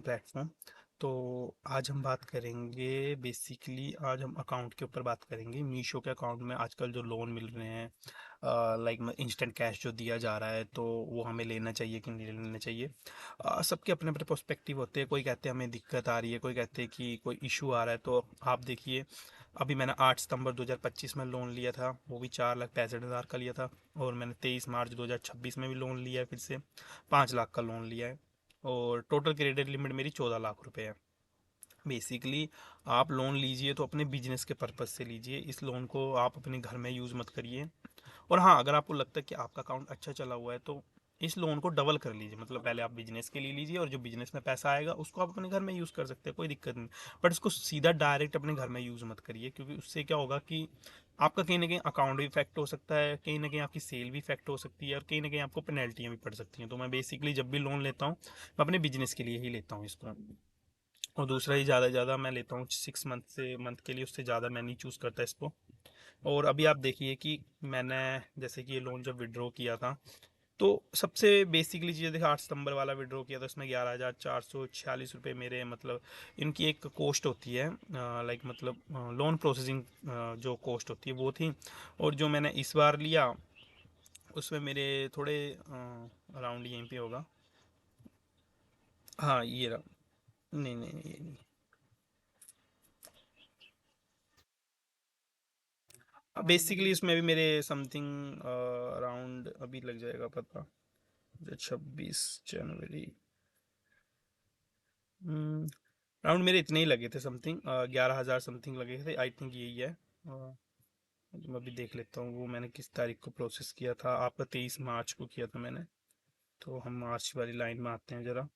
Platform. तो आज हम बात करेंगे, बेसिकली आज हम अकाउंट के ऊपर बात करेंगे। मीशो के अकाउंट में आजकल जो लोन मिल रहे हैं, लाइक इंस्टेंट कैश जो दिया जा रहा है, तो वो हमें लेना चाहिए कि नहीं लेना चाहिए। सबके अपने अपने पर्सपेक्टिव होते हैं। कोई कहते हैं हमें दिक्कत आ रही है, कोई कहते हैं कि कोई इशू आ रहा है। तो आप देखिए, अभी मैंने 8 सितंबर 2025 में लोन लिया था, वो भी 4,65,000 का लिया था। और मैंने 23 मार्च 2026 में भी लोन लिया है, फिर से 5 लाख का लोन लिया है। और टोटल क्रेडिट लिमिट मेरी 14 लाख रुपए है। बेसिकली आप लोन लीजिए तो अपने बिजनेस के पर्पज़ से लीजिए, इस लोन को आप अपने घर में यूज़ मत करिए। और हाँ, अगर आपको लगता है कि आपका अकाउंट अच्छा चला हुआ है तो इस लोन को डबल कर लीजिए। मतलब पहले आप बिजनेस के लिए लीजिए और जो बिजनेस में पैसा आएगा उसको आप अपने घर में यूज़ कर सकते हैं, कोई दिक्कत नहीं। बट इसको सीधा डायरेक्ट अपने घर में यूज़ मत करिए, क्योंकि उससे क्या होगा कि आपका कहीं ना कहीं अकाउंट भी इफेक्ट हो सकता है, कहीं ना कहीं आपकी सेल भी इफेक्ट हो सकती है, और कहीं ना कहीं आपको पेनल्टियाँ भी पड़ सकती हैं। तो मैं बेसिकली जब भी लोन लेता हूँ, मैं अपने बिजनेस के लिए ही लेता हूँ इसको। और दूसरा ही ज़्यादा से ज़्यादा मैं लेता हूँ 6 मंथ से मंथ के लिए, उससे ज़्यादा मैं नहीं चूज़ करता इसको। और अभी आप देखिए कि मैंने जैसे कि ये लोन जब विड्रॉ किया था, तो सबसे बेसिकली चीज़ें देखा, 8 सितंबर वाला विड्रॉ किया था, उसमें 11,446 रुपये मेरे, मतलब इनकी एक कॉस्ट होती है, लाइक मतलब लोन प्रोसेसिंग जो कॉस्ट होती है वो थी। और जो मैंने इस बार लिया उसमें मेरे थोड़े अराउंड यहीं पे होगा। हाँ, ये रहा। नहीं नहीं नहीं, ये नहीं। बेसिकली इसमें भी मेरे समथिंग अराउंड अभी लग जाएगा पता, 26 जनवरी, अराउंड मेरे इतने ही लगे थे समथिंग, 11,000 समथिंग लगे थे, आई थिंक यही है। मैं अभी देख लेता हूँ वो मैंने किस तारीख को प्रोसेस किया था। आपका 23 मार्च को किया था मैंने। तो हम मार्च वाली लाइन में आते हैं ज़रा।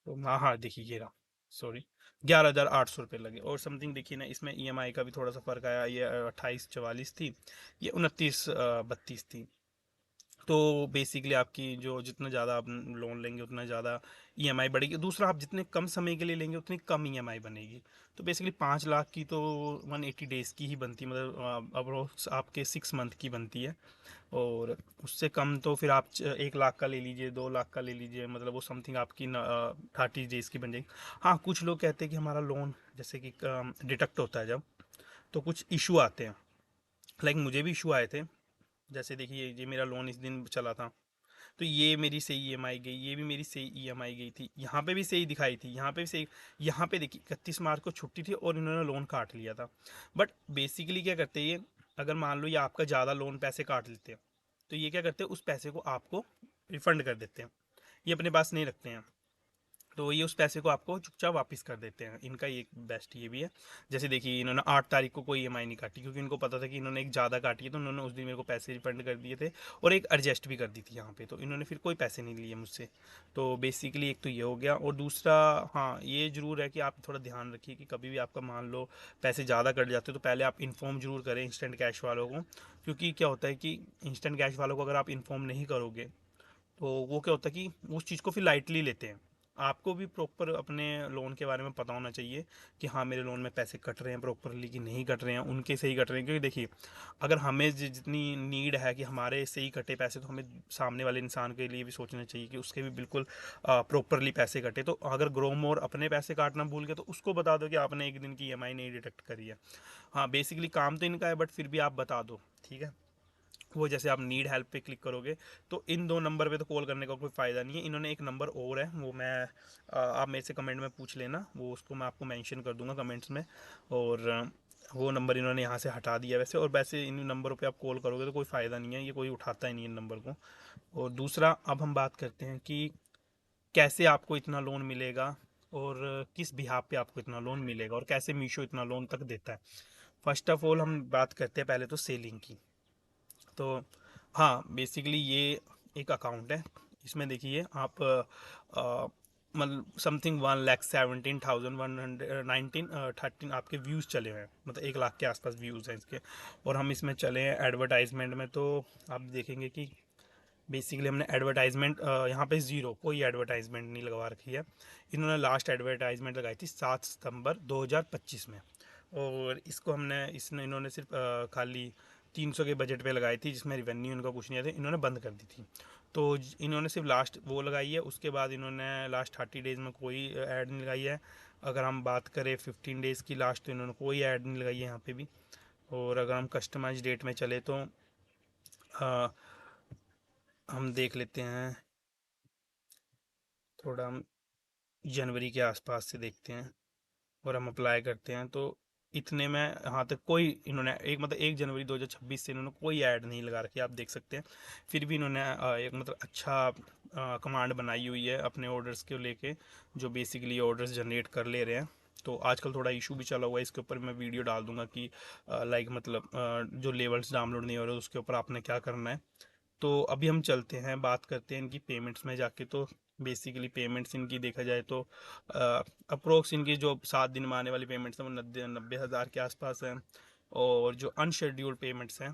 तो हाँ हाँ, देखिए ये रहा। सॉरी, 11,800 रुपये लगे और समथिंग। देखिए ना, इसमें ईएमआई का भी थोड़ा सा फ़र्क आया। ये 28,44 थी, ये 29,32 थी। तो बेसिकली आपकी जो जितना ज़्यादा आप लोन लेंगे उतना ज़्यादा ईएमआई बढ़ेगी। दूसरा, आप जितने कम समय के लिए लेंगे उतनी कम ईएमआई बनेगी। तो बेसिकली 5 लाख की तो 180 डेज़ की ही बनती है, मतलब अप्रोक्स आपके 6 मंथ की बनती है। और उससे कम तो फिर आप 1 लाख का ले लीजिए, 2 लाख का ले लीजिए, मतलब वो समथिंग आपकी 30 डेज़ की बन जाएगी। हाँ, कुछ लोग कहते हैं कि हमारा लोन जैसे कि डिडक्ट होता है जब, तो कुछ इशू आते हैं। लाइक मुझे भी इशू आए थे। जैसे देखिए, ये मेरा लोन इस दिन चला था, तो ये मेरी सही ईएमआई गई, ये भी मेरी सही ईएमआई गई थी, यहाँ पे भी सही दिखाई थी, यहाँ पे भी सही। यहाँ पे देखिए 31 मार्च को छुट्टी थी और इन्होंने लोन काट लिया था। बट बेसिकली क्या करते हैं ये, अगर मान लो ये आपका ज़्यादा लोन पैसे काट लेते हैं, तो ये क्या करते हैं, उस पैसे को आपको रिफंड कर देते हैं। ये अपने पास नहीं रखते हैं। तो ये उस पैसे को आपको चुपचाप वापस कर देते हैं। इनका ये बेस्ट ये भी है। जैसे देखिए, इन्होंने 8 तारीख को कोई ईएमआई नहीं काटी, क्योंकि इनको पता था कि इन्होंने एक ज़्यादा काटी है, तो उन्होंने उस दिन मेरे को पैसे रिफंड कर दिए थे। और एक एडजस्ट भी कर दी थी यहाँ पे, तो इन्होंने फिर कोई पैसे नहीं लिए मुझसे। तो बेसिकली एक तो ये हो गया। और दूसरा, हाँ ये ज़रूर है कि आप थोड़ा ध्यान रखिए कि कभी भी आपका मान लो पैसे ज़्यादा कट जाते हो, तो पहले आप इन्फॉर्म जरूर करें इंस्टेंट कैश वालों को। क्योंकि क्या होता है कि इंस्टेंट कैश वालों को अगर आप इन्फॉर्म नहीं करोगे, तो वो क्या होता है कि उस चीज़ को फिर लाइटली लेते हैं। आपको भी प्रॉपर अपने लोन के बारे में पता होना चाहिए कि हाँ, मेरे लोन में पैसे कट रहे हैं प्रॉपरली कि नहीं कट रहे हैं, उनके सही कट रहे हैं। क्योंकि देखिए, अगर हमें जितनी नीड है कि हमारे सही कटे पैसे, तो हमें सामने वाले इंसान के लिए भी सोचना चाहिए कि उसके भी बिल्कुल प्रॉपरली पैसे कटे। तो अगर ग्रोम और अपने पैसे काटना भूल गए, तो उसको बता दो कि आपने एक दिन की ईएमआई नहीं डिडक्ट करी है। हाँ, बेसिकली काम तो इनका है, बट फिर भी आप बता दो, ठीक है। वो जैसे आप नीड हेल्प पे क्लिक करोगे, तो इन दो नंबर पे तो कॉल करने का कोई फ़ायदा नहीं है। इन्होंने एक नंबर और है, वो मैं आप मेरे से कमेंट में पूछ लेना, वो उसको मैं आपको मेंशन कर दूंगा कमेंट्स में। और वो नंबर इन्होंने यहाँ से हटा दिया वैसे। और वैसे इन नंबरों पे आप कॉल करोगे तो कोई फ़ायदा नहीं है, ये कोई उठाता ही नहीं इन नंबर को। और दूसरा, अब हम बात करते हैं कि कैसे आपको इतना लोन मिलेगा, और किस बिहाफ पे आपको इतना लोन मिलेगा, और कैसे मीशो इतना लोन तक देता है। फर्स्ट ऑफ ऑल हम बात करते हैं पहले तो सेलिंग की। तो हाँ, बेसिकली ये एक अकाउंट है। इसमें देखिए आप मतलब समथिंग 1,17,119 आपके व्यूज़ चले हुए हैं, मतलब 1 लाख के आसपास व्यूज़ हैं इसके। और हम इसमें चले हैं एडवर्टाइजमेंट में, तो आप देखेंगे कि बेसिकली हमने एडवर्टाइजमेंट यहाँ पे ज़ीरो, कोई एडवर्टाइजमेंट नहीं लगवा रखी है। इन्होंने लास्ट एडवर्टाइजमेंट लगाई थी 7 सितंबर 2025 में। और इसको हमने इसने इन्होंने सिर्फ खाली 300 के बजट पे लगाई थी, जिसमें रिवेन्यू इनका कुछ नहीं आया था, इन्होंने बंद कर दी थी। तो इन्होंने सिर्फ लास्ट वो लगाई है, उसके बाद इन्होंने लास्ट 30 डेज़ में कोई ऐड नहीं लगाई है। अगर हम बात करें 15 डेज़ की लास्ट, तो इन्होंने कोई ऐड नहीं लगाई है यहाँ पे भी। और अगर हम कस्टमाइज डेट में चले तो हम देख लेते हैं, थोड़ा हम जनवरी के आसपास से देखते हैं और हम अप्लाई करते हैं, तो इतने में यहाँ तक कोई इन्होंने एक मतलब 1 जनवरी 2026 से इन्होंने कोई ऐड नहीं लगा रखी, आप देख सकते हैं। फिर भी इन्होंने एक मतलब अच्छा कमांड बनाई हुई है अपने ऑर्डर्स को लेके, जो बेसिकली ऑर्डर्स जनरेट कर ले रहे हैं। तो आजकल थोड़ा इशू भी चला हुआ है, इसके ऊपर मैं वीडियो डाल दूंगा कि लाइक मतलब जो लेवल्स डाउनलोड नहीं हो रहे उसके ऊपर आपने क्या करना है। तो अभी हम चलते हैं, बात करते हैं इनकी पेमेंट्स में जाके। तो बेसिकली पेमेंट्स इनकी देखा जाए तो अप्रोक्स इनकी जो 7 दिन में आने वाली पेमेंट्स हैं वो 90,000 के आसपास हैं। और जो अनशेड्यूल्ड पेमेंट्स हैं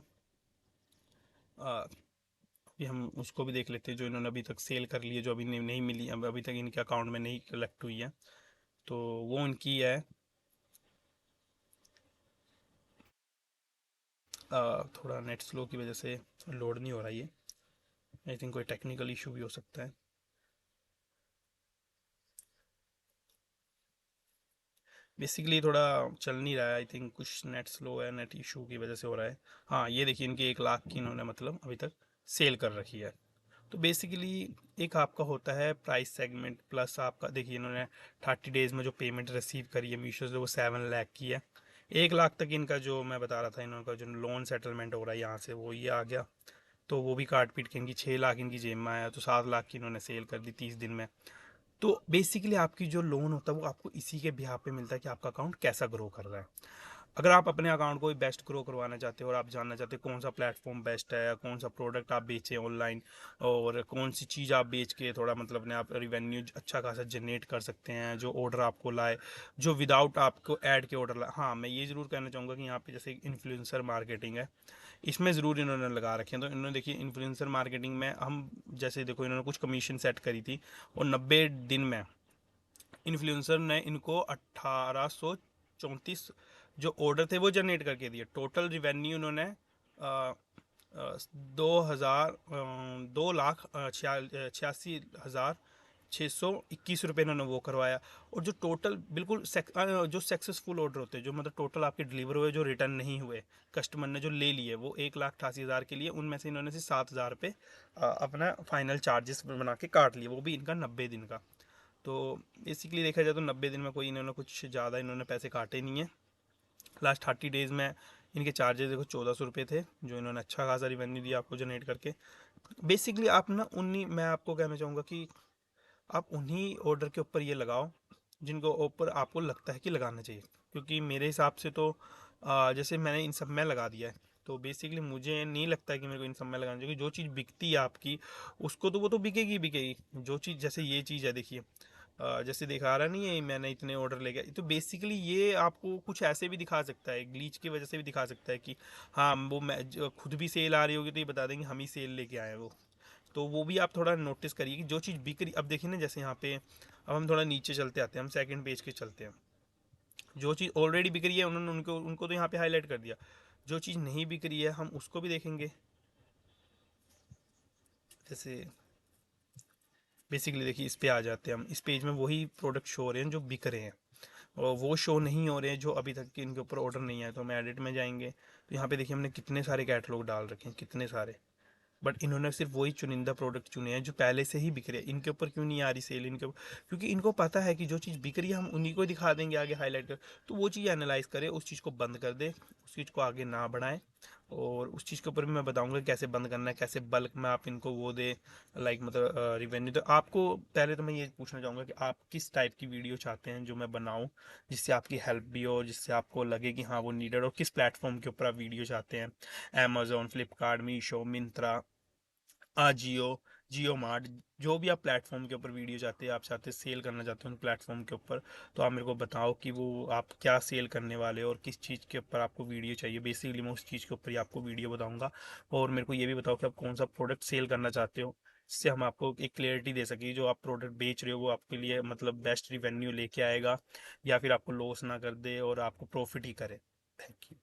अभी हम उसको भी देख लेते हैं, जो इन्होंने अभी तक सेल कर ली है, जो अभी नहीं मिली, अभी तक इनके अकाउंट में नहीं कलेक्ट हुई है, तो वो इनकी है थोड़ा नेट स्लो की वजह से लोड नहीं हो रहा है ये। आई थिंक कोई टेक्निकल इशू भी हो सकता है। बेसिकली थोड़ा चल नहीं रहा है, आई थिंक कुछ नेट स्लो है, नेट इशू की वजह से हो रहा है। हाँ, ये देखिए इनकी 1 लाख की इन्होंने मतलब अभी तक सेल कर रखी है। तो बेसिकली एक आपका होता है प्राइस सेगमेंट, प्लस आपका देखिए इन्होंने 30 डेज़ में जो पेमेंट रिसीव करी है मीशो से वो 7 लाख की है। 1 लाख तक इनका जो मैं बता रहा था इनका जो लोन सेटलमेंट हो रहा है यहाँ से वो ये आ गया। तो वो भी काट पीट के इनकी 6 लाख इनकी जेब में आया, तो 7 लाख की इन्होंने सेल कर दी 30 दिन में। तो बेसिकली आपकी जो लोन होता है वो आपको इसी के बिहाफ पे मिलता है कि आपका अकाउंट कैसा ग्रो कर रहा है। अगर आप अपने अकाउंट को भी बेस्ट ग्रो करवाना चाहते हो और आप जानना चाहते हो कौन सा प्लेटफॉर्म बेस्ट है, या कौन सा प्रोडक्ट आप बेचें ऑनलाइन, और कौन सी चीज़ आप बेच के थोड़ा मतलब अपने आप रिवेन्यू अच्छा खासा जनरेट कर सकते हैं, जो ऑर्डर आपको लाए, जो विदाउट आपको ऐड के ऑर्डर लाए। हाँ, मैं ये ज़रूर कहना चाहूँगा कि यहाँ पे जैसे इन्फ्लुएंसर मार्केटिंग है, इसमें ज़रूर इन्होंने लगा रखे हैं। तो इन्होंने देखिए इन्फ्लुएंसर मार्केटिंग में हम जैसे देखो इन्होंने कुछ कमीशन सेट करी थी, और 90 दिन में इन्फ्लुएंसर ने इनको 1834 जो ऑर्डर थे वो जनरेट करके दिए। टोटल रिवेन्यू उन्होंने 2,86,621 रुपये इन्होंने वो करवाया। और जो टोटल बिल्कुल जो सक्सेसफुल ऑर्डर होते हैं, जो मतलब टोटल आपके डिलीवर हुए, जो रिटर्न नहीं हुए, कस्टमर ने जो ले लिए, वो 1,88,000 के लिए, उनमें से इन्होंने से 7,000 रुपये अपना फाइनल चार्जेस बना के काट लिए, वो भी इनका 90 दिन का। तो बेसिकली देखा जाए तो 90 दिन में कोई इन्होंने कुछ ज़्यादा इन्होंने पैसे काटे नहीं है। लास्ट 30 डेज़ में इनके चार्जेस देखो 1,400 रुपये थे, जो इन्होंने अच्छा खासा रिवेन्यू दिया आपको जनरेट करके। बेसिकली आप ना उन्हीं, मैं आपको कहना चाहूँगा कि आप उन्हीं ऑर्डर के ऊपर ये लगाओ जिनको ऊपर आपको लगता है कि लगाना चाहिए। क्योंकि मेरे हिसाब से तो जैसे मैंने इन सब में लगा दिया है, तो बेसिकली मुझे नहीं लगता है कि मेरे को इन सब में लगाना चाहिए। जो चीज़ बिकती है आपकी, उसको तो वो तो बिकेगी बिकेगी। जो चीज़ जैसे ये चीज़ है देखिए, जैसे दिखा रहा नहीं है मैंने इतने ऑर्डर ले गया, तो बेसिकली ये आपको कुछ ऐसे भी दिखा सकता है, ग्लीच की वजह से भी दिखा सकता है कि हाँ वो मैं खुद भी सेल आ रही होगी तो ये बता देंगे हम ही सेल लेके आए हैं वो। तो वो भी आप थोड़ा नोटिस करिए कि जो चीज़ बिक रही, अब देखिए ना जैसे यहाँ पे, अब हम थोड़ा नीचे चलते आते हैं, हम सेकंड पेज के चलते हैं। जो चीज़ ऑलरेडी बिक रही है उन्होंने उनको उनको तो यहाँ पे हाईलाइट कर दिया। जो चीज़ नहीं बिक रही है हम उसको भी देखेंगे। जैसे बेसिकली देखिए इस पे आ जाते हैं हम, इस पेज में वही प्रोडक्ट शो हो रहे हैं जो बिक रहे हैं, और वो शो नहीं हो रहे हैं जो अभी तक इनके ऊपर ऑर्डर नहीं आया। तो हम एडिट में जाएंगे तो यहाँ पे देखिए हमने कितने सारे कैटलॉग डाल रखे हैं, कितने सारे। बट इन्होंने सिर्फ वही चुनिंदा प्रोडक्ट चुने हैं जो पहले से ही बिक रहे हैं। इनके ऊपर क्यों नहीं आ रही सेल इनके क्योंकि इनको पता है कि जो चीज़ बिक रही है हम उन्हीं को दिखा देंगे आगे हाईलाइट कर। तो वो चीज़ एनालाइज करे, उस चीज़ को बंद कर दे, उस चीज़ को आगे ना बढ़ाए। और उस चीज़ के ऊपर भी मैं बताऊंगा कैसे बंद करना है, कैसे बल्क में आप इनको वो दे, लाइक मतलब रिवेन्यू। तो आपको पहले तो मैं ये पूछना चाहूँगा कि आप किस टाइप की वीडियो चाहते हैं जो मैं बनाऊँ, जिससे आपकी हेल्प भी हो, जिससे आपको लगे कि हाँ वो नीडेड, और किस प्लेटफॉर्म के ऊपर आप वीडियो चाहते हैं। अमेजोन, फ्लिपकार्ट, मीशो, मिंत्रा, जियो, जियो मार्ट, जो भी आप प्लेटफॉर्म के ऊपर वीडियो चाहते हैं, आप चाहते सेल करना चाहते हो उन प्लेटफॉर्म के ऊपर, तो आप मेरे को बताओ कि वो आप क्या सेल करने वाले हो और किस चीज़ के ऊपर आपको वीडियो चाहिए। बेसिकली मैं उस चीज़ के ऊपर ही आपको वीडियो बताऊंगा। और मेरे को ये भी बताओ कि आप कौन सा प्रोडक्ट सेल करना चाहते हो, जिससे हम आपको एक क्लियरिटी दे सकें जो आप प्रोडक्ट बेच रहे हो वो आपके लिए मतलब बेस्ट रिवेन्यू लेके आएगा, या फिर आपको लॉस ना कर दे और आपको प्रॉफिट ही करे। Thank you.